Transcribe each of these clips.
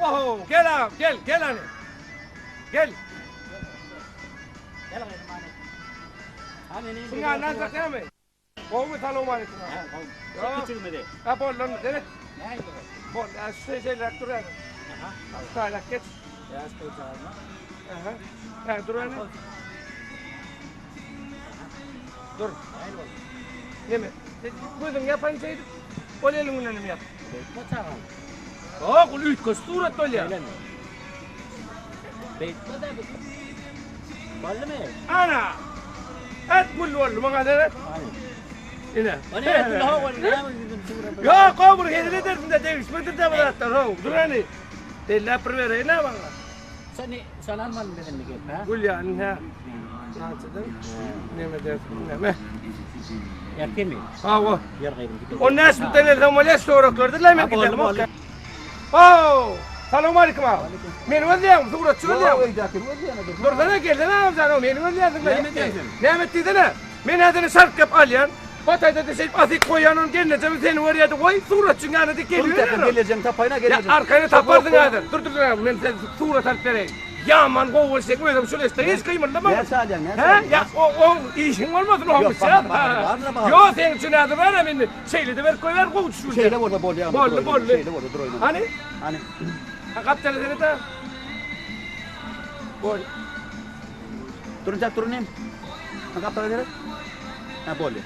Oho, gel abi, gel hani. Gel. Gel bakayım hani. Şunlar nazak değil mi? Kovmu selamun aleyküm. Ha, tamam. Çok küçülmedi. Ha, bol lan, evet. Ne oldu? Bol, şeyler dur yani. Aha. Sağlak geç. Beyaz koy çağırma. Aha. Ha, dur hani. Dur. Ne oldu? Ne mi? Gözün yapan şeydi. Ol elinden mi yap? Beyt çağırma. Oh, ul üç surat ol ya. Öyle mi? Beyt da bu. Ballı mı? Ana. Et kul oldu bana ne? Hani. Yine. Hani et kul hava ne yapıyorsun sigara? Ya kovur hediye dersin de değişmedi de bıraktın ha. Dur hani. Della primera ne bana? Sen almadın dedin mi gel ha? Kul ya ne? Nasıldı? Ne mi dersin? Ne mi? Yakin mi? Ha o. Yer gayrım gidelim. O nas bir tane zamane soraklardı la men gidelim. Oh. Selamun aleyküm abi. Men vaziyam, surat söyleyeyim. Dur bana geldi ne yapacağım? Men vaziyam. Ne metti ne? Men adını sarkıp alyan. Batayda da şey azik koyanın geleceğim seni oraya da koy surat çünkü de geliyor. Geleceğim tapayına geleceğim. Ya arkaya tapardın hadi. Dur men sen surat alıp vereyim. Yaman kovulsak böyle şöyle isteyiz kıymetli mi? Ne sağlayan ne? He? Ya o işin olmasın o olmuş ya. Yok senin için adı var ya benim. Şeyle de ver koy ver kovuç şu. Şeyle orada bol ya. Bol. Şeyle orada dur oyna. Hani? Hani. Ha kaptanı seni de. Bol. Turun turunin. Angkat tangan dia. Nah boleh.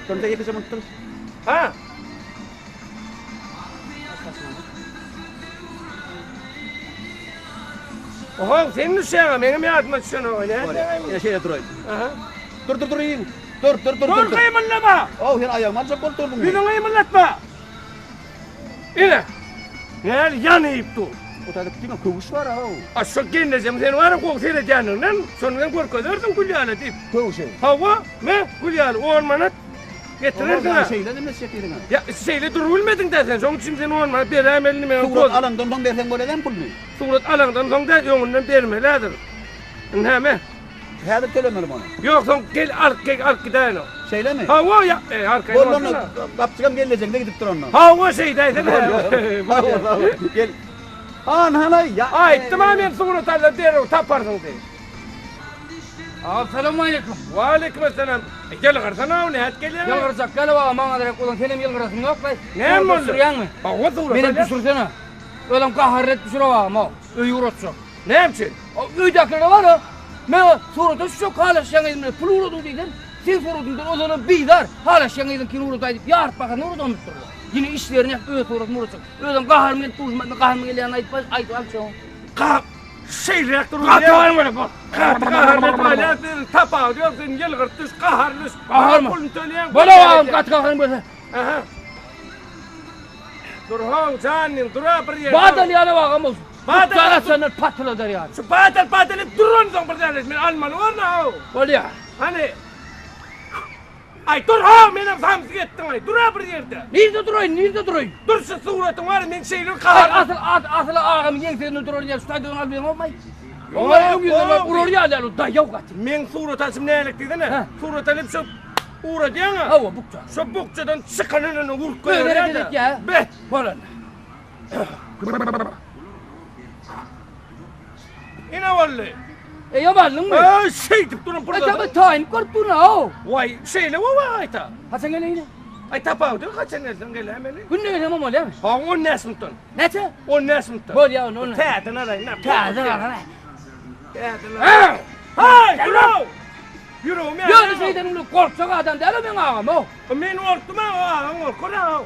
Turun lagi ke sama terus. Ha? Oho senin uşağın benim yardıma düşen öyle. Boleh. Ya şeyle dur oyna. Aha. Dur in. Dur. Dur kıyımınlama. Oh sen ayağım macam bol dur. Bir de kıyımınlatma. İne. Gel yanayıp dur. O tadi kime kovuş var ha. Aşağı geleceğim sen var ya kok seyredeceğinden. Sonra korkuyorsun kulyalı deyip. Kovuş. Hava ne? Kulyalı ormana getirirsin ha. Şeyle ne çekirdin ha. Ya şeyle dur ölmedin de sen. Son için seni ormana bir emelini ben Surat alandan son versen böyle den pul mu? Surat alandan son da yolundan vermelidir. Ne mi? Hadi söylemeli bana. Yok son gel ark gidelim. Şeyle mi? Hava ya arkaya Bollarına baksana. kapçıkam gelecek ne gidip dur onunla. Hava şeydeydi. Gel. Ana ya. Ay tamamen surat alandan derim taparsın diye. Assalamu alaikum. Ve aleykümselam. Gel karsana ne hat geliyor. Yıl kırsak gel bana bana direkt ulan senin yıl kırasın yok be. Ne mi oldu? Sürüyen mi? Hava surat Beni alandan. düşürsene. Öyle kaharret düşür ama. Öy uğraşacak. Ne yapsın? O öydekleri var ya. Ben suratı çok hala şengeydim. Pul uğradım deydin. Sen suratından o zaman bidar. Hala şengeydim ki uğradaydı. Yart bakın uğradım mısın? Yine işlerini öyle suratım uğraşacak. Öyle kaharmen tuzmadan kaharmen gelen ayıp alçağım. Kap. Şey reaktörü kahar mı bak? Kahar ne böyle tapa diyorsun gel kırtış kaharlış. Kahar mı? Kulun söyleyen. Bana bağım kat kaharmen böyle. Aha. Dur hong canım dur bir yer. Badal yana bağım olsun. Badal- Badal sana patla der yani. Şu badal durun son bir tane men Alman var ne o? Öyle ya. Hani ay dur ha benim samsı gittin ay dur bir yerde. Nerede durayım? Dur şu suratın var men şeyleri Ay kahar. asıl ağam yengsenin durur ya stadyon almayın olmay. Yok, Ama yok yüzüne yok. bak urur ya lan da yok at. Men surat açım ne elektrikti ne? Ha. Surat alıp şu uğra diyen ha. Hava bukça. Şu bukçadan çıkanını vur Böyle koyuyor dedik ya. Be. Falan. İne vallahi. Yamanlın mı? Ay şey tip durun Ay burada. tabi tayin korktun ha. Vay şeyle vay ayta. Hasan gel yine. Ay tapa diyor kaç seneden gel hemen. Günde gel tamam öyle mi? Ha on nesmutun. Nece? On nesmutun. Bol ya onu. Täten arayın. Taze var ha. Täten arayın. Hay yürü. Yürü men. Ya şeyden onu korkacak adam değil mi ağam o? Men ortum ha orkun ha.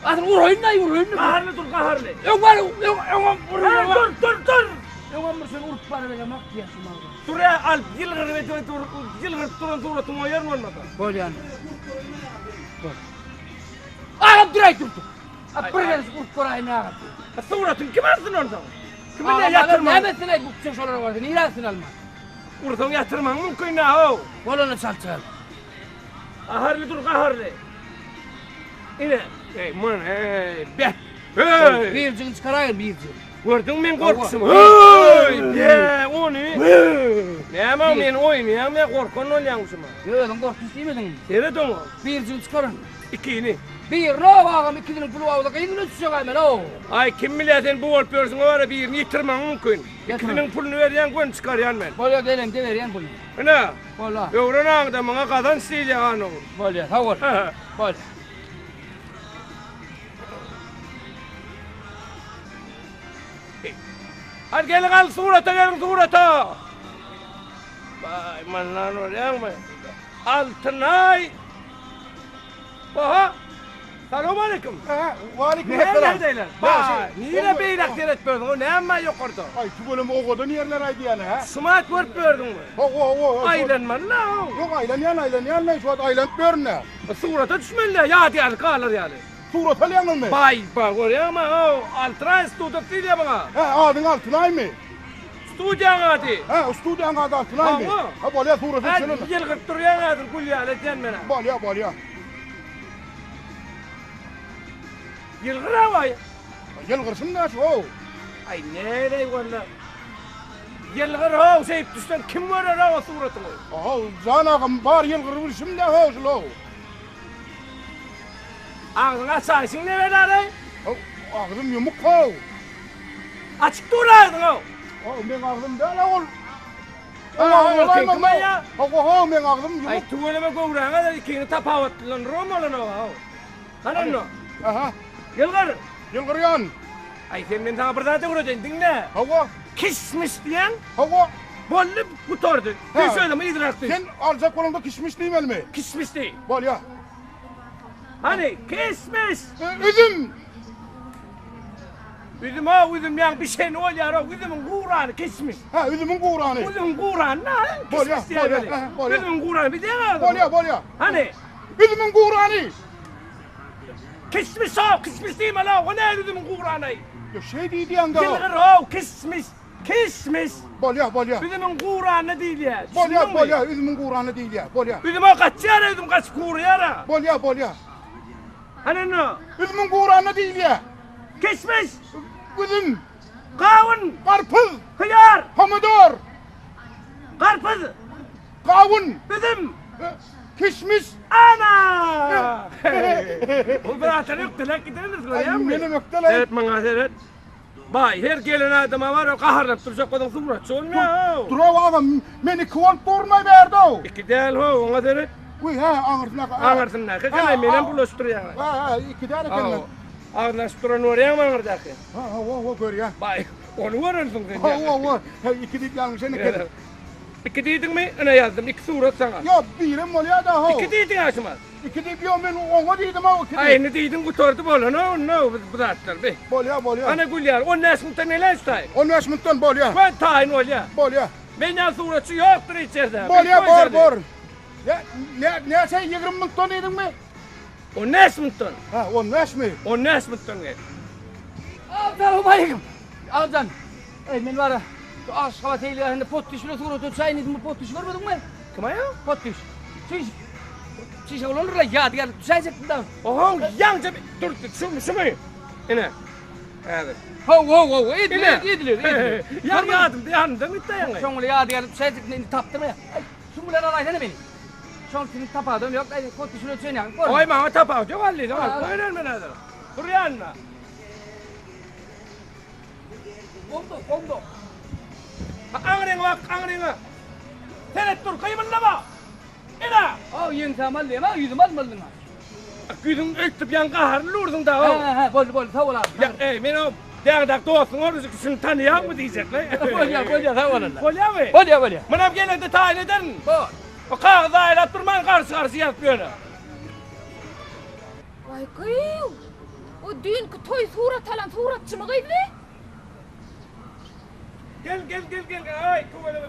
Asıl uruyun da uruyun. Kaharlı dur kaharlı. Yok var yok uruyun. Dur. Yok mısın urup bana böyle mak diyasın ağam. Dur ya al yılgır ve yılgır durun tumu yer mi olmadı? Bol yani. Ağam direkt durdu. Apırlar urup korayın ağam. Suratın kim arsın orada? Kimin Ağam ne yatırma? ne mesin ay bu çeşolar vardı. Nirasın alma. Oradan yatırman mümkün ne o? Bol onu salçal. Kaharlı dur kaharlı. İne. Ey man be. Hey. Bir cın çıkarayım bir cın. Gördün men korkusum. Hey. Ya onu. Ne ama men oynayam ya korkun olyanmışım. Yok lan korkmuş değil misin? Seyret onu. Bir cın çıkarın. İkini. Bir no ağam ikinin pulu avda kıyın düşecek hemen o. Ay kim bilir sen bu olup görürsün o ara birini yitirmen mümkün. İkinin pulunu veriyen gün çıkaryan ben. Böyle gelin de veriyen bunu. Ne? Valla. Öğren da bana kazan isteyecek hanım. Böyle tavır. Böyle. Hadi gelin al surata gelin surata. Vay man lan oraya mı? Altınay. Oha. Selamun aleyküm. Neredeler? Vay. Niye beyrak seyret gördün? O ne amma yok orada? Ay şu bölüm o kadar yerler aydı yani ha. Sumat görüp gördün mü? Aylanman la o. Yok aylan şu an aylan görne. Surata düşmenler ya diye kalır yani. Surat alyanın mı? Vay bak oraya ama o Altınay stüdyo değil ya bana. He adın Altınay mı? Stüdyan hadi. He stüdyan adı Altınay mı? Tamam. Ha böyle surat Hadi senin. gel kırıp duruyan adın kulya aleten bana. Balya. Yılgıra vay. Gel kırsın da şu o. Ay nereye valla. Yılgıra o seyip düşten kim var ara o suratını? Aha can ağam var yıl kırır şimdi ha şu lo. Ağzına saysın ne ver ara? Ağzım yumuk ha. Açık dur ağzın o. Ben ağzım böyle ol. Kıma ya. Ha ben ağzım yumuk. Ay tuvaleme kovrağına da ikini tapavatlan romalan o. Hanan no. Aha Yılgır. yıl kıryan. Ay senin sana bir zaten vuracaksın dinle. Hava Kismiş diyen hava. bollu kutordu. Ben Ha. söyleme idraktı. Sen alacak kolumda kişmiş değil mi? Kismiş değil. Balya. Hani kismiş. Üzüm. Üzüm o üzüm yani bir şey ne oluyor o üzümün kuğranı kismiş. Ha üzümün kuğranı. Üzümün kuğranı ne? Bolya, Kismiş diye bolya, böyle. ha, bolya. Üzümün kuğranı bir diyen adam. Balya. Hani Üzümün kuğranı. kismiş o kismiş değil mi la? O ne üzümün kuğranı? Ya şey değil yanga. Yılgır o kismiş. Kismiş. Balya. Üzümün kuğranı değil ya. Düşündün mü? Balya. Üzümün kuğranı değil ya. Balya. Üzüm o kaç yara üzüm kaç kuğru yara. Balya. Hani ne? Üzümün kuğranı değil ya. Kismiş. Üzüm. Kavun. Karpuz. Hıyar. Pomidor. Karpuz. Kavun. Üzüm. Kişmiş. Ana! O birader yok delek gideniriz Ay ya mı? benim ökteler. Evet bana seyret. Bay her gelen adama var o kaharlap duracak kadın surat olmuyor. Durav ağam beni kıvant durmay verdi o. İki değil ho ona seyret. Uy ha ağırsına. Ağırsın ne? Kıkana menen bulaştırıyor. Ha iki tane kendin. Ağırlaştıran oraya mı ağırdaki? Ha gör ya. Bay onu varırsın sen ya. Ha iki dit yanlış seni Evet. kedin. İki dedin mi? Ona yazdım. İki surat sana. Ya birim oluyor da ho. İki dedin açmaz. İki dit yok ben ona dedim ha iki dit. Aynı dedin kutordu böyle. No bu zaten be. Bolya. Ana gülyar. O nesmutta neler istay? 15 minuttan bolya. Ben tayin ol ya. Bolya. Benden suratçı yoktur içeride. Bolya bor. Ya ne şey 20 minuttan dedin mi? O nesmuttan. Ha 15 mi? O nesmuttan gel. Selamun aleyküm. Alcan. Men var ya. Aşkava teyliğinde pot düşüyor suratı çayın edin pot düşüyor görmedin mi? Kima ya? Pot düş. Çiş olur la ya diğer çay çektim da. Oho yanca dur şu mu? Yine. Evet. Ho edilir. Yandım bitti yani. Şoňly ýadygar şeýdikini tapdyrma. Şu bilen alaýsana beni. Şoň seni tapadym ýok, aýdy kot düşürä çeýnäň. Oy bana tapaw çok alli tamam. Öýlen men hazır. Dur yanma. Oldu. Ağrın bak ağrın. Sen dur kıymınlama. Ina. O ýeň tamal ma ýüzüm almalyň. Güdün öktüp yan qaharlı urdun da o. Ha, bol sağ ol abi. Ya men o dağdak dostun orası şunu tanıyan mı diyecek lan? Bolya sağ ol. Bolya mı? Bolya. Manam gene de tayin eden. Bol. O kağıda aylat durman karşı yapıyor. Vay kıyım. O dünkü toy surat alan suratçı mı kıydı? Gel. Ay kuvvele.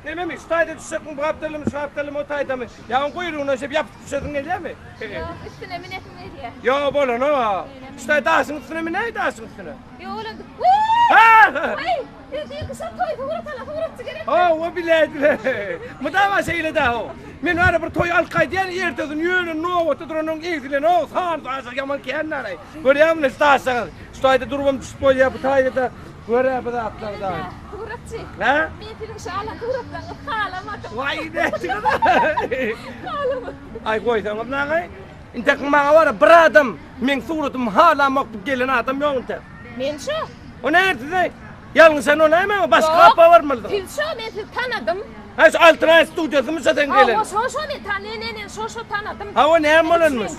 Ne mi? Stayda düşecek mi? Bu haftalı mı? Şu haftalı mı? O tayda mı? Ya on kuyruğuna şey yap düşeceksin ne mi? Ya üstüne minetim veriyor. Ya bola no. Stay dağsın üstüne mi? Ne dağsın üstüne? Ya oğlum. Ha! Vay. Dünkü sen toy surat alan suratçı gerek. O bile. Mudava şeyle daha o. Men ara bir toy alkay diyen yertedin yönün no otu duranın eğdilen o sağın dağsa yaman kenara. Görüyorum ne dağsa. Stayda durmam düşüp ya bu tayda da böyle bu da atlar da. Suratçı. Ha? Miyetin şağla surattan kağlamadım. Vay ne çıkıyor? Kağlamadım. Ay koy tamam lan ay. Intek mağa var bir adam men suratum hala maktub gelen adam yok inte. Men şu. O nerede? Yalnız sen ona hemen başka Yok. apa var mı? Fil şu men sizi tanıdım. Ha şu altına stüdyosu mu zaten gelen? Ha, şu men tanıdım. Şu tanıdım. Ha o ne malınmış?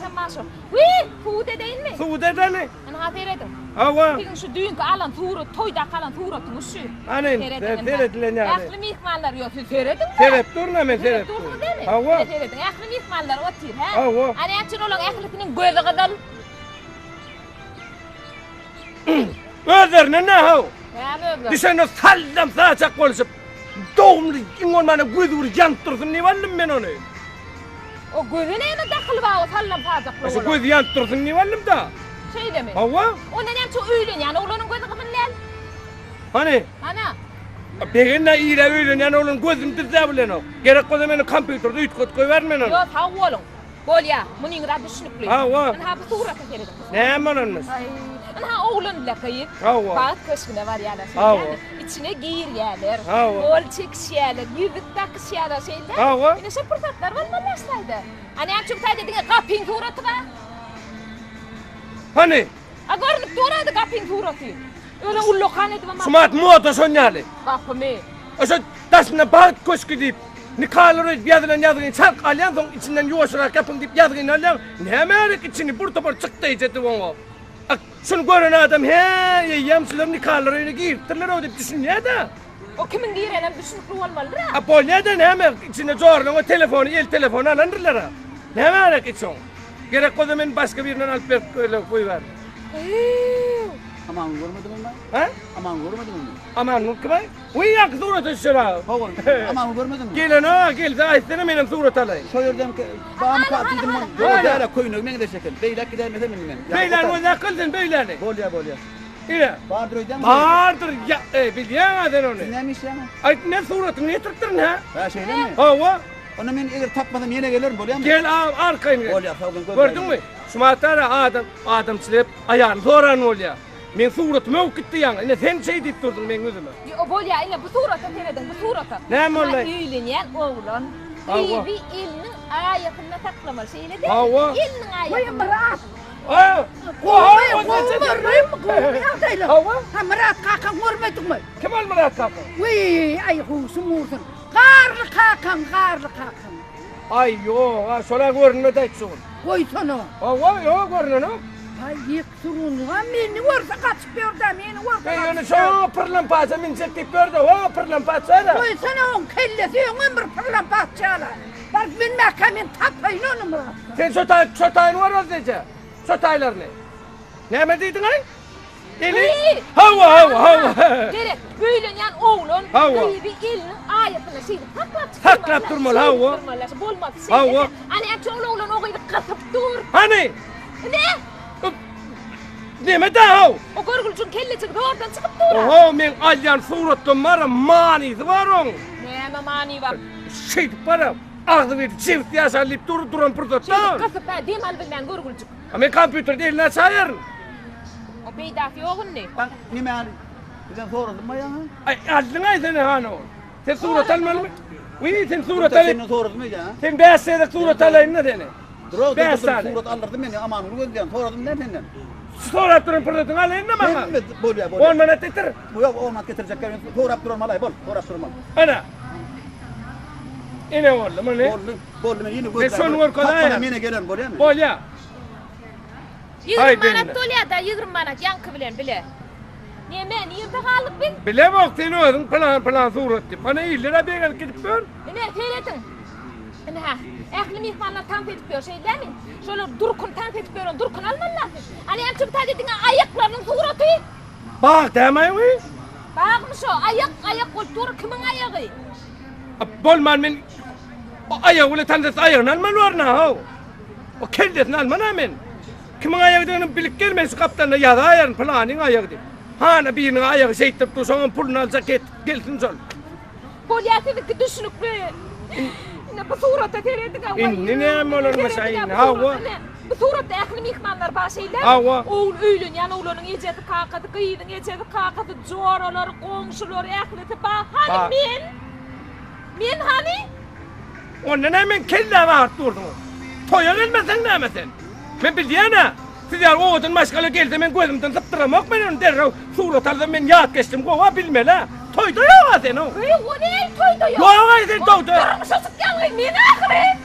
Fude değil mi? Suude dene. Ana hateredim. Ha o. Bugün şu düğünke alan tuğru, toyda kalan tuğru tutmuşu. Anen, seyrettilen yani. Aklı mihmanlar yok, siz seyredin mi? Serep durna men serep. Durma değil mi? Ha o. Seyredin, aklı mihmanlar otur, ha? Ha o. Hani açın olan aklısının gözü kadar. Özlerine ne ha? Ya böyle. Düşen o saldam saçak konuşup doğumlu ingon bana güdür yantırsın ne vallım ben onu. O gözüne mi takılı var o sallam fazla Şu kılı? güd yantırsın ne vallım da. Şey demek. Ha o. O nenem çok öylün yani, oğlanın gözü kadar lan. Hani Ana. beginle iyile öyle yani onun gözüm düzle bilen o. Gerek o zaman kompüterde üç kod koy vermen onu. Yok, sağ olun. Bol ya, bunun gibi düşünüklü. Ha o. Ana bu tuğra seyredin. Ne malınmış? Ay, ana oğlun bile kayıp. Ha o. Bak köşküne var yani. Ha o. Yani içine giyir yerler. Ha o. Bol çekiş yerler, yüzük takış yerler şeyler. Ha o. Yine şu fırsatlar var mı başlaydı? Hani en çok sadece dinle kapın tuğratı var. Hani A görünüp tuğratı kapın tuğratı. Öyle ullokan edip ama. sumat moto sonyali. Kapımı. Oşo taşına bağıt koşku deyip Nikalır yazılan çark alyan son içinden yoğuşarak yapın deyip yazgın alyan ne merak içini bur topar çıktı iceti onu. Şunu gören adam he yemsiler Nikalır'ını giyirtirler o deyip düşünüyor da. O kimin giyirenem düşünüklü olmalı da. Apol neden hemen içine zorlan o telefonu el telefonu alındırlar ha. Ne merak için. Gerek o zaman başka birinden alıp öyle koyuver. Aman görmedim onu. Ha? Aman görmedim onu. Aman mukbay. Uyak suratı şura. Baba, aman görmedim mi? Gelin ha gel de ayetlerim benim surat alayım. Soyurdum ki bağım katıydım onu. Öyle. Böyle değerle koyun ne de şekil. Beylek gider mi demin ben. Beyler o ne kıldın beylerini? Bol ya bol ya. İle. Bağırdır öydem mi? Vardır ya biliyor musun onu? Neymiş ya? Ay ne suratını ne tıktırın ha? Ha şeyle mi? Hava Onu ben eğer takmadım yine gelirim bol ya mı? gel arkayın Bol gel. ya sağ olun. Gördün mü? Şumatara adam çilep ayağını zoran ol ya. Men suratımı yok gitti yani. Ne sen şey deyip durdun ben gözüme. O bol ya yine bu suratı seyredin bu suratı. Ne mi olay? Üylenyen oğlan. Hava. İyi bir elinin ayakına taklamalı şeyle de. Hava. Elinin ayakına. Aa! Oha! Hava? Ha Murat Kakan görmedin mi? Kemal Murat Kapı. Vay ay husum vurdun. Karlı Kakan. Ay yo, şöyle görünme de etsin. Koy sana. Hava yo görünme. Ay yık surunu. Ha beni vursa kaçıp yordam. Beni vursa Ben onu kaçıp yordam. şu pırlampasa min çekip gördü. O pırlampasa da. Koy sana on kellesi ömür pırlan bahçala. Bak ben mekamin tapayın onu Murat. Sen çötayın var o diyece. Çötaylarını. Ne mi dedin ay? Eli? İyi. Hava. Gerek büyülenyen oğlan Hava. iyi bir elinin ayakına şeyle Taklap durmalı, hava. Bolmaz Hava. şeyle. Hani en oğlan o gibi katıp dur. Hani? Ne? Deme de hav. O görgülcün kellecik de oradan çıkıp dur. Oho men alyan suratlı var mani var on. Ne mani var. Şey para. Ağzı bir çift yaşarlayıp duran burada. Şeyle kasıp ben demal bilmeyen görgülcük. Ama kompüterde eline sayarın. O beydafi oğun ne? Ben nime alayım? Bizden sordum mu ya? Ay aldın ay seni hano. Sen surat almalı mı? Uy sen surat Senin alayım. sordum mu ya? Sen beğensene surat alayım ne dene? Dur Ben dur sana. surat alırdım beni aman gözden sordum ne senden? Surat durun burada alayım ne mama? Ben bol ya bol. 10 manat getir. Bu yok olmaz getirecekler. Sorap durma malay bol. Sorap durma. Ana. İne oğlum o ne? Bol ben yine Ne son var kolay ya? Bana yine gelen bol ya mı? Bol ya. 20 Hay manat benimle. dolyada 20 manat yankı bilen bile. Niye ben yerde kalıp ben? Bile bak sen oğlum plan surat dip. Bana 50 lira beğen gidip gör. Ne seyredin. Ha, ehli mihmanlar tanf edip diyor şeyler mi? Şöyle durkun tanf edip diyor, durkun alman lazım. Hani en çok tadedin ayaklarının suratı. Bak demeyin mi? Bakmış o, ayak kultur kimin ayağı? Bol man men o ayağı öyle tanıdık ayağını alman var ne ha? O kendisini alman amen. Kimin ayağı dediğini bilip gelmeyiz kaptanla ya da ayağın planın ayağı dip. Hana birinin ayağı şey tutup da sonra pulunu alacak gelsin sol. Polyatedeki düşünüklü. Ne bu surata seyredin ha? İnni ne molun mesayin hava. Bu suratta ehli mihmanlar bazı şeyler. Hava. Oğul öylün yani oğlanın ecedi kakadı, kıyıdın ecedi kakadı, coraları, komşuları, ehlisi bah. Hani men? Men hani? Ondan hemen kelle var durdum. Toya gelmesen nämesin? Men bilýän. Siz ýa oğudun maşgala gelse men gözümden tıptıramak men derrew surat aldım men ýat geçtim gowa bilmele. Toyda ýok sen o. O ne toyda yok? Ýok sen toyda. Durmuşa çıkyan meni ahire.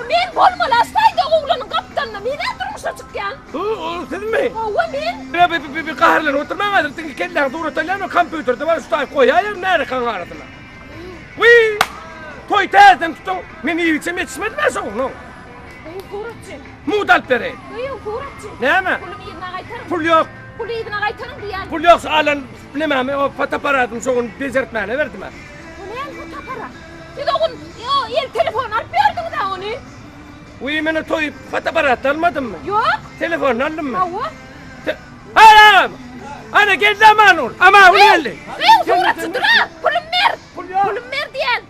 Men bolmalasaydı oğlanın kaptanına meni durmuşa çıkyan. Siz mi? O men. Ya bir qaharlan oturmaňyz. Tiňi kelläň surat alýan kompýuterde bar şuday goýaýar näre kan garadylar. Wi! Toy täzen tutun. Men ýyçem etişmedimi şoňa? Kuratçı. Mudal bere. Yok kuratçı. Näme? Pulumu ýerine gaýtarym. Pul ýok. Pulu ýerine gaýtarym diýen. Pul ýok alan näme o fotoaparatyny şoň bezertmäne berdime. O ne fotoapara? Siz oğun el telefon alıp berdin da onu. Wi meni toy fotoaparat almadymmy? Yok. Telefon aldymmy? Hawa. Haram! Ana geldi aman ol. Ama ol geldi. Kuratçıdır ha. Pulum ver. Pulum ver diýen.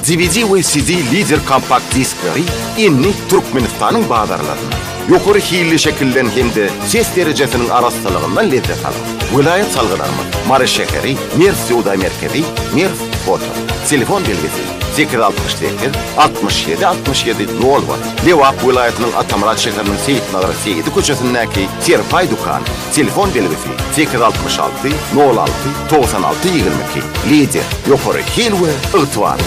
DVD ve CD lider kompakt diskleri inni Türkmenistan'ın bağdarlarına. Yukarı hili şekilden hem de ses derecesinin arastalığından lezzet alın. Vilayet salgılarımı, Marı Şekeri, Merf Suda Merkezi, Merf Foto. Telefon belgesi 868 67 67 0 var. Levap vilayetinin Atamurat şehrinin Seyit Nagara Seyidi köşesindeki Serpay Dukan. Telefon belgesi 866 06 96 22. Lider yukarı hil ve ırtıvar.